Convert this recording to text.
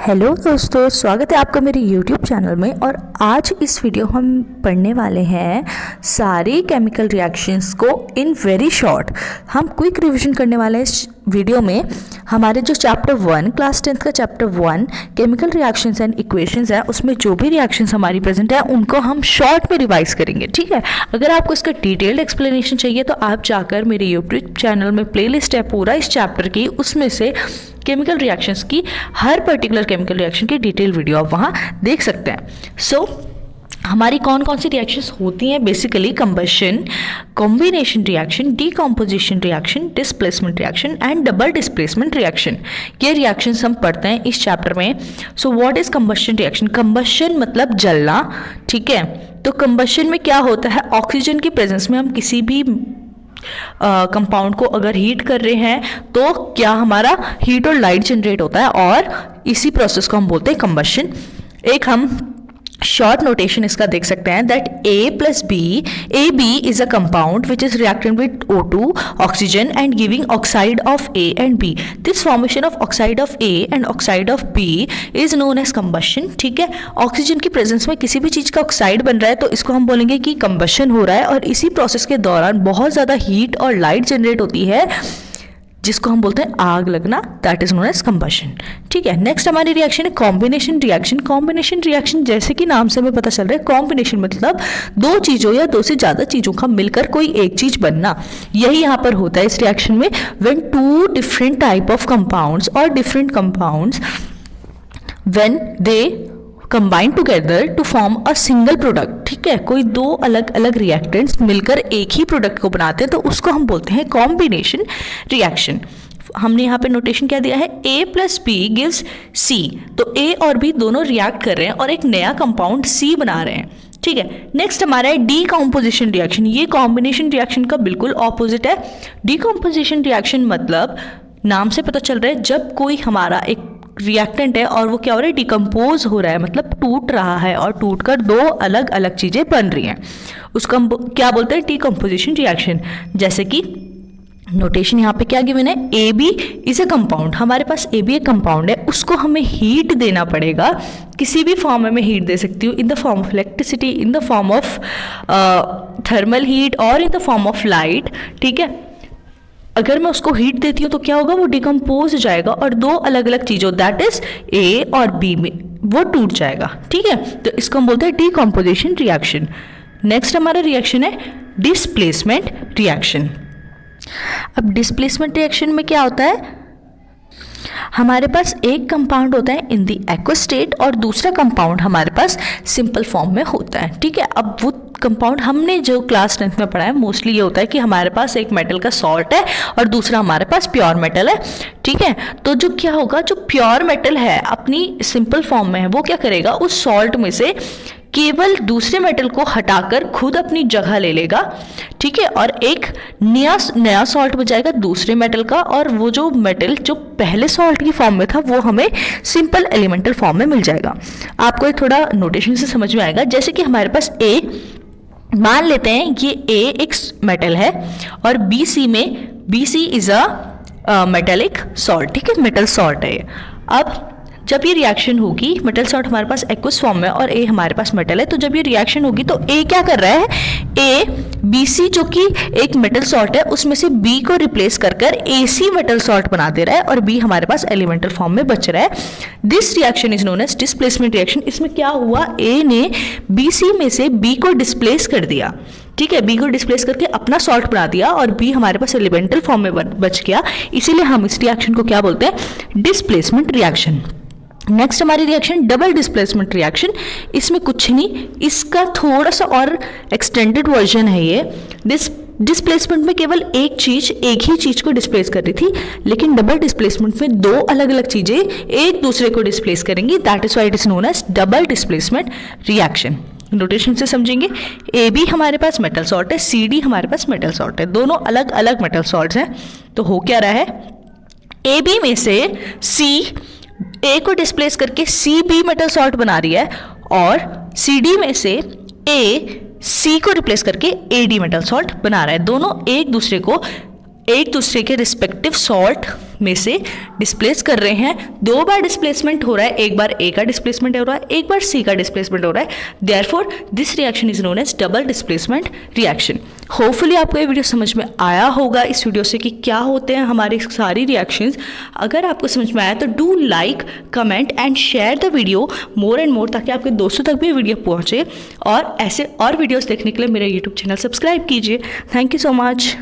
Hello दोस्तों, स्वागत है आपका मेरे YouTube चैनल में। और आज इस वीडियो हम पढ़ने वाले हैं सारी केमिकल रिएक्शंस को इन वेरी शॉर्ट। हम क्विक रिवीजन करने वाले हैं इस वीडियो में। हमारे जो चैप्टर 1 क्लास 10th का chapter 1 chemical reactions and equations है, उसमें जो भी रिएक्शंस हमारी प्रेजेंट है उनको हम शॉर्ट में रिवाइज करेंगे। ठीक है, अगर आपको इसका डिटेल्ड एक्सप्लेनेशन चाहिए तो आप जाकर मेरे YouTube चैनल में प्लेलिस्ट है पूरा इस चैप्टर की, उसमें से केमिकल रिएक्शंस की हर पर्टिकुलर केमिकल रिएक्शन की डिटेल वीडियो आप वहाँ देख सकते हैं। हमारी कौन कौन सी रिएक्शंस होती हैं? Basically combustion, combination reaction, decomposition reaction, displacement reaction and double displacement reaction. ये रिएक्शंस हम पढ़ते हैं इस चैप्टर में। So what is combustion reaction? Combustion मतलब जलना। ठीक है, तो कंबशन में क्या होता है? ऑक्सीजन की प्रेजेंस में हम किसी भी कंपाउंड को अगर हीट कर रहे हैं तो क्या हमारा हीट और लाइट जनरेट होता है, और इसी प्रोसेस को हम बोलते हैं कंबशन। एक हम शॉर्ट नोटेशन इसका देख सकते हैं that A plus B, AB is a compound which is reacting with O2 oxygen and giving oxide of A and B. This formation of oxide of A and oxide of B is known as combustion. ठीक है, oxygen की presence में किसी भी चीज़ का oxide बन रहा है तो इसको हम बोलेंगे कि कंबशन हो रहा है, और इसी प्रोसेस के दौरान बहुत ज़्यादा हीट और लाइट जनरेट होती है जिसको हम बोलते हैं आग लगना, that is known as combustion. ठीक है, नेक्स्ट हमारी रिएक्शन है कॉम्बिनेशन रिएक्शन। कॉम्बिनेशन रिएक्शन जैसे कि नाम से हमें पता चल रहा है, कॉम्बिनेशन मतलब दो चीज़ों या दो से ज़्यादा चीज़ों का मिलकर कोई एक चीज़ बनना। यही यहाँ पर होता है इस रिएक्शन में। When two different type of compounds और different compounds when they combine together to form a single product. ठीक है, कोई दो अलग अलग रिएक्टेंट्स मिलकर एक ही प्रोडक्ट को बनाते हैं तो उसको हम बोलते हैं कॉम्बिनेशन रिएक्शन। हमने यहाँ पे नोटेशन क्या दिया है? A plus B gives C। तो A और B दोनों रिएक्ट कर रहे हैं और एक नया कंपाउंड C बना रहे हैं। ठीक है, नेक्स्ट हमारा है डीकॉम्पोजिशन रिएक्शन। ये कॉम्बिनेशन रिएक्शन का बिल्कुल ऑपोजिट है। डीकॉम्पोजिशन रिएक्शन मतलब नाम से पता चल रहा है जब कोई हमारा एक रिएक्टेंट है और वो क्या हो रहा है? डिकम्पोज हो रहा है, मतलब टूट रहा है, और टूट कर दो अलग अलग चीज़ें बन रही हैं, उसको हम क्या बोलते हैं? Decomposition reaction. जैसे कि नोटेशन यहाँ पे क्या गिवन है? A B is a compound. हमारे पास ए बी एक कंपाउंड है, उसको हमें हीट देना पड़ेगा। किसी भी फॉर्म में मैं हीट दे सकती हूँ, in the form of electricity, in the form of thermal heat और in the form of light. ठीक है, अगर मैं उसको हीट देती हूँ तो क्या होगा? वो डिकम्पोज हो जाएगा और दो अलग अलग चीज़ों दैट इज ए और बी में वो टूट जाएगा। ठीक है, तो इसको हम बोलते हैं डीकम्पोजिशन रिएक्शन। नेक्स्ट हमारा रिएक्शन है डिस्प्लेसमेंट रिएक्शन। अब डिस्प्लेसमेंट रिएक्शन में क्या होता है? हमारे पास एक कंपाउंड होता है इन द एक्वस स्टेट और दूसरा कंपाउंड हमारे पास सिंपल फॉर्म में होता है। ठीक है, अब वो कंपाउंड हमने जो क्लास 10th में पढ़ा है मोस्टली ये होता है कि हमारे पास एक मेटल का सॉल्ट है और दूसरा हमारे पास प्योर मेटल है। ठीक है, तो जो क्या होगा, जो प्योर मेटल है अपनी सिंपल फॉर्म में है वो क्या करेगा? उस सॉल्ट में से केवल दूसरे मेटल को हटाकर खुद अपनी जगह ले लेगा। ठीक है, और एक नया सॉल्ट बचाएगा दूसरे मेटल का, और वो जो मेटल जो पहले सॉल्ट की फॉर्म में था वो हमें सिंपल एलिमेंटल फॉर्म में मिल जाएगा। आपको एक थोड़ा नोटेशन से समझ में आएगा। जैसे कि हमारे पास ए, मान लेते हैं ये ए एक मेटल है और बी सी में B C is a metallic salt. ठीक है, मेटल सॉल्ट है ये। अब जब ये रिएक्शन होगी, मेटल सॉल्ट हमारे पास एक्वस फॉर्म में और ए हमारे पास मेटल है, तो जब ये रिएक्शन होगी तो ए क्या कर रहा है? ए बी सी जो कि एक मेटल सॉल्ट है उसमें से बी को रिप्लेस कर ए सी मेटल सॉल्ट बना दे रहा है, और बी हमारे पास एलिमेंटल फॉर्म में बच रहा है। This reaction is known as displacement reaction. इसमें क्या हुआ? ए ने बी सी में से बी को डिस्प्लेस कर दिया। ठीक है, बी को डिस्प्लेस करके अपना सॉल्ट बना दिया और बी हमारे पास एलिमेंटल फॉर्म में बच गया। इसीलिए हम इस रिएक्शन को क्या बोलते हैं? Displacement reaction. नेक्स्ट हमारी रिएक्शन डबल डिस्प्लेसमेंट रिएक्शन। इसमें कुछ नहीं, इसका थोड़ा सा और एक्सटेंडेड वर्जन है ये। डिस्प्लेसमेंट में केवल एक ही चीज को डिस्प्लेस कर रही थी, लेकिन डबल डिस्प्लेसमेंट में दो अलग अलग चीजें एक दूसरे को डिस्प्लेस करेंगी, that is why it is known as double displacement reaction. Notation से समझेंगे, ए बी हमारे पास मेटल सॉल्ट है, सी डी हमारे पास मेटल सॉल्ट है, दोनों अलग अलग मेटल सॉल्ट्स हैं। तो हो क्या रहा है? ए बी में से सी ए को डिस्प्लेस करके सी बी मेटल सॉल्ट बना रही है, और सी डी में से ए सी को रिप्लेस करके ए डी मेटल सॉल्ट बना रहा है। दोनों एक दूसरे को एक दूसरे के रिस्पेक्टिव सॉल्ट में से डिस्प्लेस कर रहे हैं। 2 बार डिस्प्लेसमेंट हो रहा है, एक बार A का डिस्प्लेसमेंट हो रहा है, एक बार C का डिस्प्लेसमेंट हो रहा है। Therefore this reaction is known as double displacement reaction. Hopefully आपको ये वीडियो समझ में आया होगा इस वीडियो से कि क्या होते हैं हमारी सारी रिएक्शंस। अगर आपको समझ में आया तो do like, comment and share the video more and more, ताकि आपके दोस्तों तक भी वीडियो पहुंचे। और ऐसे और वीडियोस देखने के लिए मेरा यूट्यूब चैनल सब्सक्राइब कीजिए। Thank you so much.